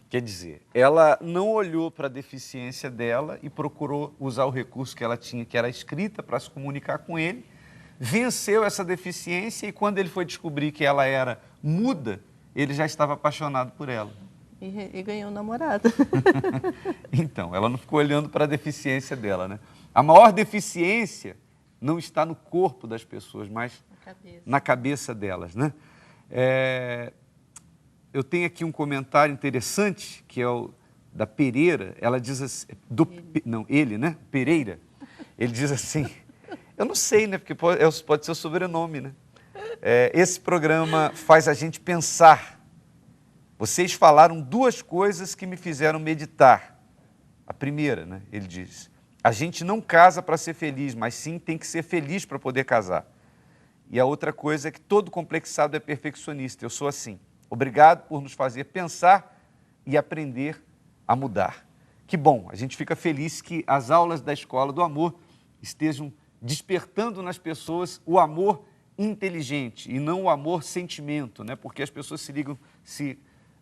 Quer dizer, ela não olhou para a deficiência dela e procurou usar o recurso que ela tinha, que era a escrita, para se comunicar com ele, venceu essa deficiência e quando ele foi descobrir que ela era muda, ele já estava apaixonado por ela. E ganhou um namorado. Então, ela não ficou olhando para a deficiência dela, né? A maior deficiência não está no corpo das pessoas, mas na cabeça delas, né? Eu tenho aqui um comentário interessante, que é o da Pereira. Ela diz assim, ele, né? Pereira. Ele diz assim, eu não sei, né? Porque pode ser o sobrenome, né? Esse programa faz a gente pensar. Vocês falaram duas coisas que me fizeram meditar. A primeira, né? Ele diz, a gente não casa para ser feliz, mas sim tem que ser feliz para poder casar. E a outra coisa é que todo complexado é perfeccionista. Eu sou assim. Obrigado por nos fazer pensar e aprender a mudar. Que bom, a gente fica feliz que as aulas da Escola do Amor estejam despertando nas pessoas o amor inteligente e não o amor sentimento, né? Porque as pessoas se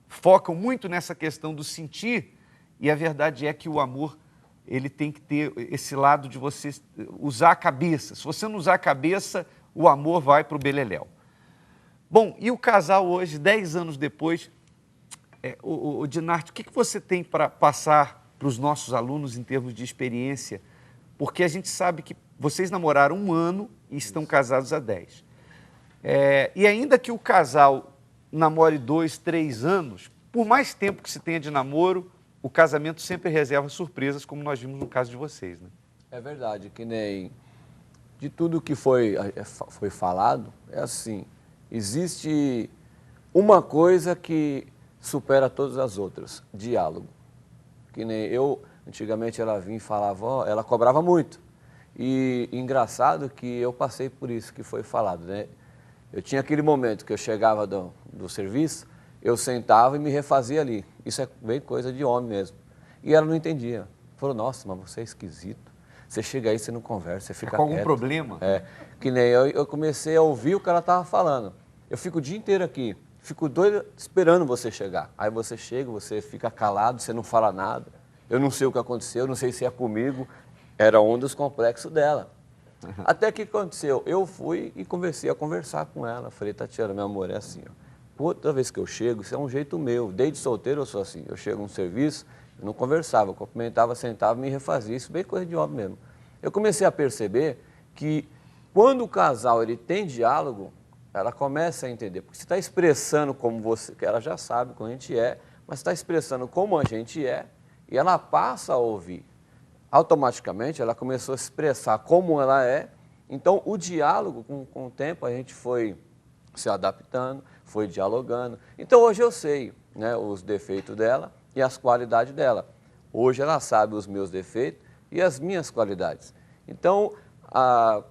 focam muito nessa questão do sentir e a verdade é que o amor, ele tem que ter esse lado de você usar a cabeça. Se você não usar a cabeça, o amor vai para o beleléu. Bom, e o casal hoje, 10 anos depois, o Dinarte, o que você tem para passar para os nossos alunos em termos de experiência? Porque a gente sabe que vocês namoraram 1 ano e estão casados há 10. E ainda que o casal namore 2, 3 anos, por mais tempo que se tenha de namoro, o casamento sempre reserva surpresas, como nós vimos no caso de vocês, né? É verdade, que nem de tudo que foi falado, é assim, existe uma coisa que supera todas as outras, diálogo. Que nem eu, antigamente ela vinha e falava, ela cobrava muito. E engraçado que eu passei por isso que foi falado, né? Eu tinha aquele momento que eu chegava do serviço, eu sentava e me refazia ali. Isso é bem coisa de homem mesmo. E ela não entendia. Falou, nossa, mas você é esquisito. Você chega aí, você não conversa, você fica com algum quieto. problema? Que nem eu comecei a ouvir o que ela estava falando. Eu fico o dia inteiro aqui, fico doido esperando você chegar. Aí você chega, você fica calado, você não fala nada. Eu não sei o que aconteceu, não sei se é comigo. Era um dos complexos dela. Até que aconteceu? Eu fui e comecei a conversar com ela. Falei, Tatiana, meu amor, é assim, ó. Outra vez que eu chego, isso é um jeito meu. Desde solteiro eu sou assim. Eu chego no serviço, eu não conversava, eu cumprimentava, sentava, me refazia. Isso bem coisa de homem mesmo. Eu comecei a perceber que quando o casal ele tem diálogo, ela começa a entender. Porque você está expressando como você, que ela já sabe como a gente é, mas está expressando como a gente é, e ela passa a ouvir. Automaticamente ela começou a expressar como ela é. Então o diálogo, com o tempo, a gente foi se adaptando, foi dialogando. Então hoje eu sei, né, os defeitos dela e as qualidades dela. Hoje ela sabe os meus defeitos e as minhas qualidades. Então,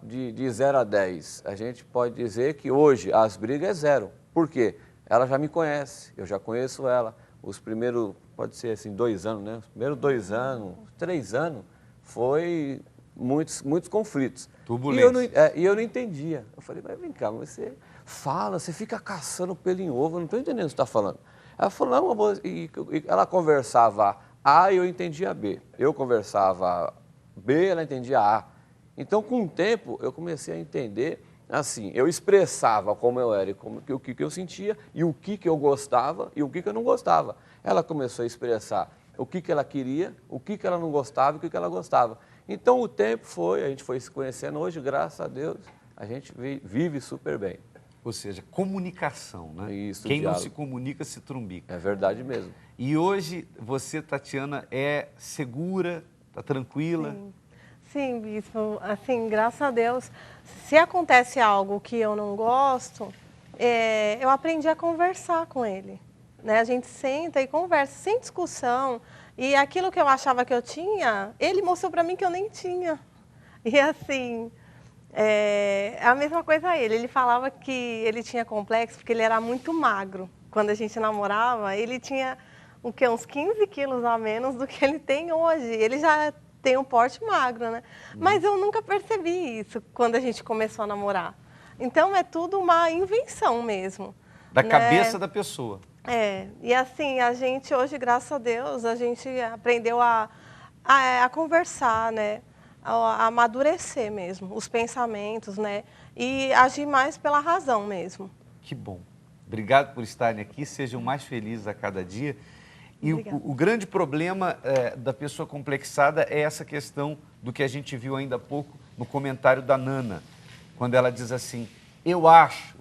de 0 a 10, a gente pode dizer que hoje as brigas é 0. Por quê? Ela já me conhece, eu já conheço ela. Os primeiros, pode ser assim, 2 anos, né? Os primeiros 2 anos, 3 anos, foi muitos conflitos. Turbulência. E eu não entendia. Eu falei, mas vem cá, você fala, você fica caçando pelo em ovo, eu não estou entendendo o que você está falando. Ela falou, não, amor, e ela conversava A e eu entendia B. Eu conversava B, ela entendia A. Então, com o tempo, eu comecei a entender, assim, eu expressava como eu era, o que eu sentia, e o que eu gostava e o que eu não gostava. Ela começou a expressar o que ela queria, o que ela não gostava e o que ela gostava. Então, o tempo a gente foi se conhecendo. Hoje, graças a Deus, a gente vive super bem. Ou seja, comunicação, né? Isso, quem diálogo. Não se comunica se trumbica. É verdade mesmo. E hoje você, Tatiana, é segura, está tranquila? Sim, bispo. Assim, graças a Deus, se acontece algo que eu não gosto, eu aprendi a conversar com ele. Né? A gente senta e conversa, sem discussão. E aquilo que eu achava que eu tinha, ele mostrou para mim que eu nem tinha. E assim, é a mesma coisa a ele. Ele falava que ele tinha complexo porque ele era muito magro. Quando a gente namorava, ele tinha uns 15 quilos a menos do que ele tem hoje. Ele já tem um porte magro, né? Mas eu nunca percebi isso quando a gente começou a namorar. Então, é tudo uma invenção mesmo. Da cabeça da pessoa. E assim, a gente hoje, graças a Deus, a gente aprendeu a conversar, né? A amadurecer mesmo, os pensamentos, né? E agir mais pela razão mesmo. Que bom. Obrigado por estarem aqui, sejam mais felizes a cada dia. E Obrigada. o grande problema da pessoa complexada é essa questão do que a gente viu ainda há pouco no comentário da Nana, quando ela diz assim, eu acho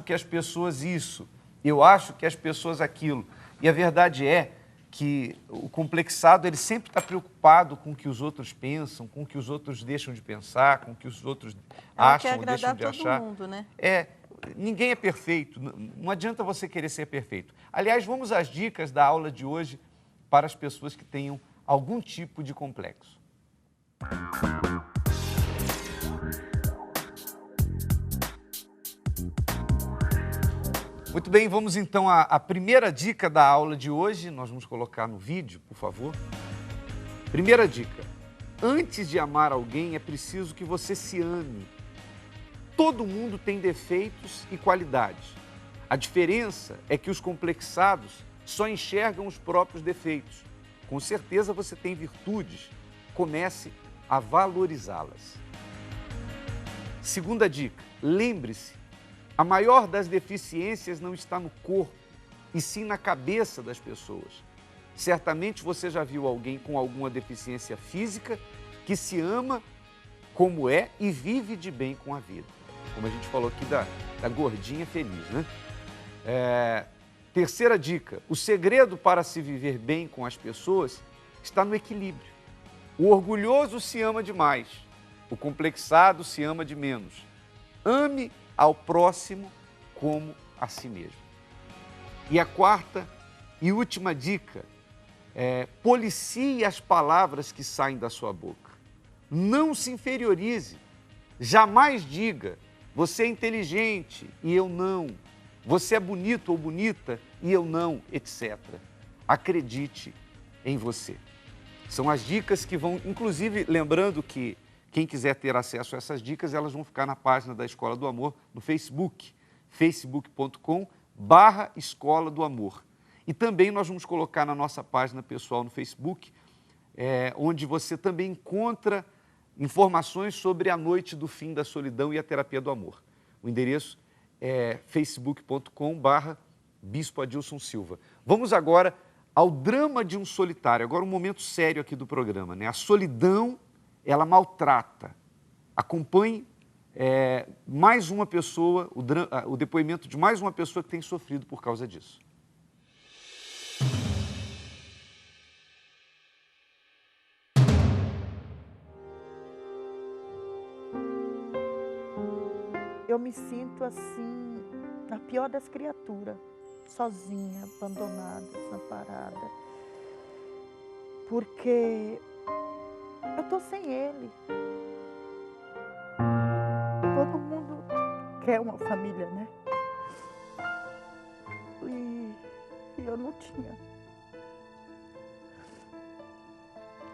que as pessoas isso, eu acho que as pessoas aquilo. E a verdade é que o complexado ele sempre está preocupado com o que os outros pensam, com o que os outros deixam de pensar, com o que os outros acham ou deixam de achar. Todo mundo, né? Ninguém é perfeito, não adianta você querer ser perfeito. Aliás, vamos às dicas da aula de hoje para as pessoas que tenham algum tipo de complexo. Muito bem, vamos então à primeira dica da aula de hoje. Nós vamos colocar no vídeo, por favor. Primeira dica. Antes de amar alguém, é preciso que você se ame. Todo mundo tem defeitos e qualidades. A diferença é que os complexados só enxergam os próprios defeitos. Com certeza você tem virtudes. Comece a valorizá-las. Segunda dica. Lembre-se, a maior das deficiências não está no corpo, e sim na cabeça das pessoas. Certamente você já viu alguém com alguma deficiência física que se ama como é e vive de bem com a vida. Como a gente falou aqui da gordinha feliz, né? Terceira dica, o segredo para se viver bem com as pessoas está no equilíbrio. O orgulhoso se ama demais, o complexado se ama de menos. Ame ao próximo como a si mesmo. E a quarta e última dica policie as palavras que saem da sua boca. Não se inferiorize, jamais diga, você é inteligente e eu não, você é bonito ou bonita e eu não, etc. Acredite em você. São as dicas que vão, inclusive, lembrando que quem quiser ter acesso a essas dicas, elas vão ficar na página da Escola do Amor, no Facebook, facebook.com/Escola do Amor. E também nós vamos colocar na nossa página pessoal no Facebook, onde você também encontra informações sobre a noite do fim da solidão e a terapia do amor. O endereço é facebook.com/Bispo Adilson Silva. Vamos agora ao drama de um solitário. Agora um momento sério aqui do programa, né? A solidão, ela maltrata. Acompanhe mais uma pessoa, o depoimento de mais uma pessoa que tem sofrido por causa disso. Eu me sinto assim, a pior das criaturas, sozinha, abandonada, desamparada, porque eu tô sem ele. Todo mundo quer uma família, né? E eu não tinha.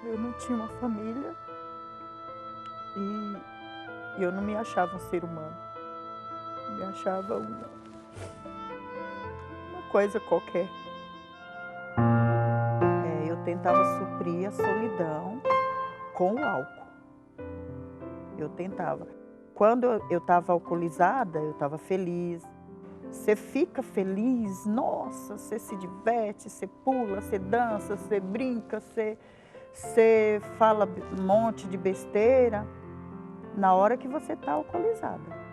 Eu não tinha uma família e eu não me achava um ser humano. Me achava uma coisa qualquer. Eu tentava suprir a solidão com o álcool. Eu tentava. Quando eu estava alcoolizada, eu estava feliz. Você fica feliz, nossa, você se diverte, você pula, você dança, você brinca, você fala um monte de besteira na hora que você está alcoolizada.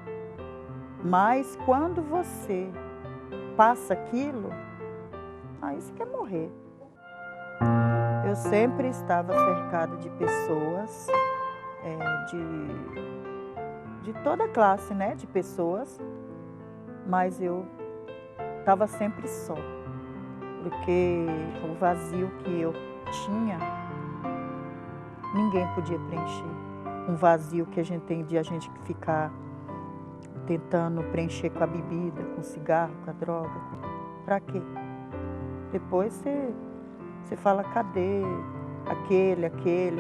Mas quando você passa aquilo, aí você quer morrer. Eu sempre estava cercada de pessoas, de toda classe, né, de pessoas, mas eu estava sempre só, porque o vazio que eu tinha, ninguém podia preencher. Um vazio que a gente tem de a gente ficar tentando preencher com a bebida, com o cigarro, com a droga. Pra quê? Depois você fala, cadê aquele,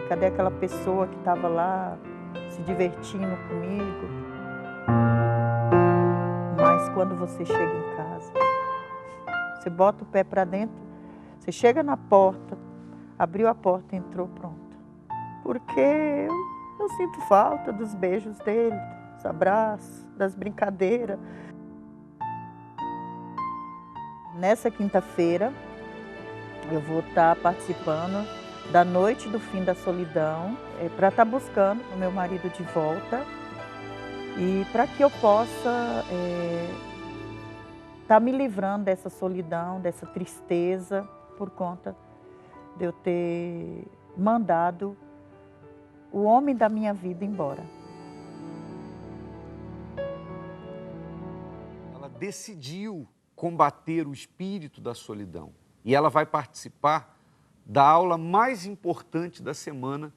cadê aquela pessoa que estava lá se divertindo comigo? Mas quando você chega em casa, você bota o pé para dentro, você chega na porta, abriu a porta e entrou, pronto. Porque eu sinto falta dos beijos dele, dos abraços, das brincadeiras. Nessa quinta-feira, Eu vou estar participando da Noite do Fim da Solidão, para estar buscando o meu marido de volta e para que eu possa estar me livrando dessa solidão, dessa tristeza, por conta de eu ter mandado o homem da minha vida embora. Ela decidiu combater o espírito da solidão e ela vai participar da aula mais importante da semana,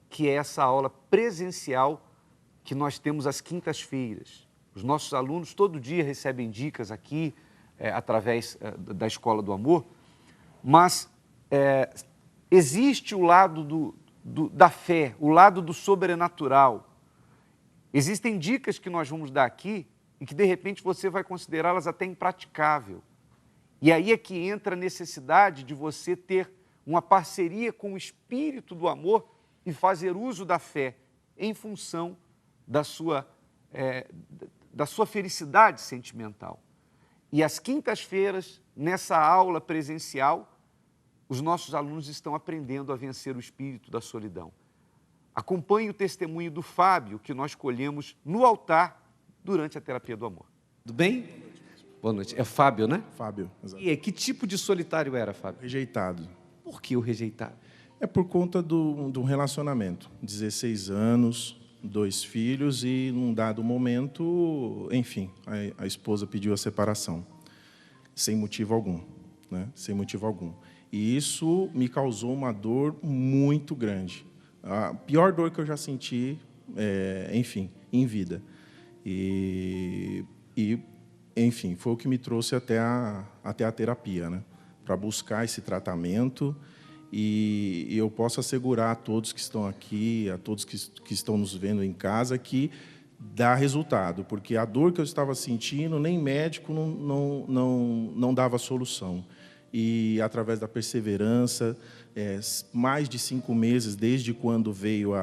que é essa aula presencial que nós temos às quintas-feiras. Os nossos alunos todo dia recebem dicas aqui, através da Escola do Amor, mas existe o lado da fé, o lado do sobrenatural. Existem dicas que nós vamos dar aqui e que, de repente, você vai considerá-las até impraticável. E aí é que entra a necessidade de você ter uma parceria com o Espírito do Amor e fazer uso da fé em função da sua felicidade sentimental. E às quintas-feiras, nessa aula presencial, os nossos alunos estão aprendendo a vencer o espírito da solidão. Acompanhe o testemunho do Fábio, que nós colhemos no altar durante a terapia do amor. Tudo bem? Boa noite. É Fábio, né? Fábio, exato. E que tipo de solitário era, Fábio? Rejeitado. Por que o rejeitado? É por conta de um relacionamento. 16 anos, 2 filhos e, num dado momento, enfim, a esposa pediu a separação. Sem motivo algum, né? Sem motivo algum. E isso me causou uma dor muito grande. A pior dor que eu já senti, enfim, em vida. E, enfim, foi o que me trouxe até a terapia, né? Para buscar esse tratamento. E eu posso assegurar a todos que estão aqui, a todos que estão nos vendo em casa, que dá resultado, porque a dor que eu estava sentindo, nem médico não dava solução. E, através da perseverança, mais de 5 meses desde quando veio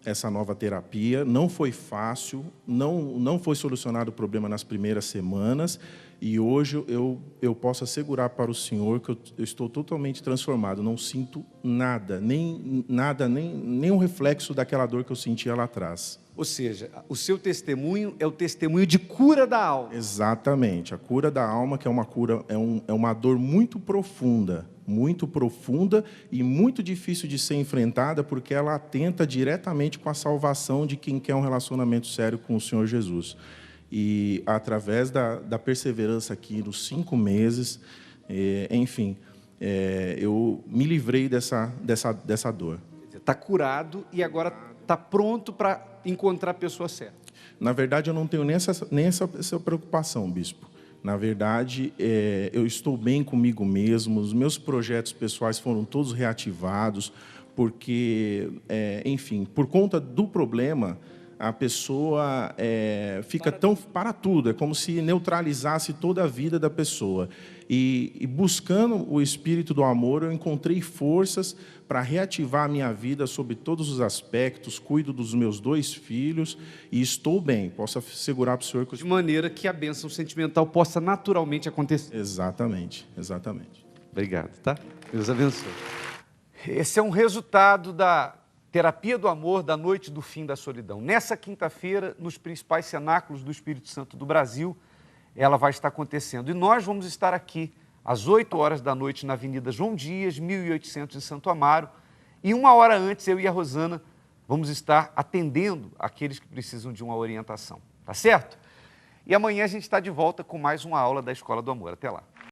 essa nova terapia, não foi fácil, não foi solucionado o problema nas primeiras semanas, e hoje eu posso assegurar para o senhor que eu estou totalmente transformado, não sinto nada, nem um reflexo daquela dor que eu sentia lá atrás. Ou seja, o seu testemunho é o testemunho de cura da alma. Exatamente, a cura da alma, que é uma cura, é uma dor muito profunda e muito difícil de ser enfrentada, porque ela atenta diretamente com a salvação de quem quer um relacionamento sério com o Senhor Jesus. E, através da perseverança aqui, nos 5 meses, enfim, eu me livrei dessa dor. Está curado e agora está pronto para encontrar a pessoa certa. Na verdade, eu não tenho nem essa preocupação, bispo. Na verdade, eu estou bem comigo mesmo, os meus projetos pessoais foram todos reativados, porque, enfim, por conta do problema, a pessoa fica para tudo, é como se neutralizasse toda a vida da pessoa. E buscando o Espírito do Amor, eu encontrei forças para reativar a minha vida sob todos os aspectos, cuido dos meus 2 filhos e estou bem, posso assegurar para o senhor que... De maneira que a bênção sentimental possa naturalmente acontecer. Exatamente, exatamente. Obrigado, tá? Deus abençoe. Esse é um resultado da Terapia do Amor da Noite do Fim da Solidão. Nessa quinta-feira, nos principais cenáculos do Espírito Santo do Brasil, ela vai estar acontecendo. E nós vamos estar aqui às 8 horas da noite na Avenida João Dias, 1800 em Santo Amaro. E 1 hora antes, eu e a Rosana vamos estar atendendo aqueles que precisam de uma orientação. Tá certo? E amanhã a gente está de volta com mais uma aula da Escola do Amor. Até lá.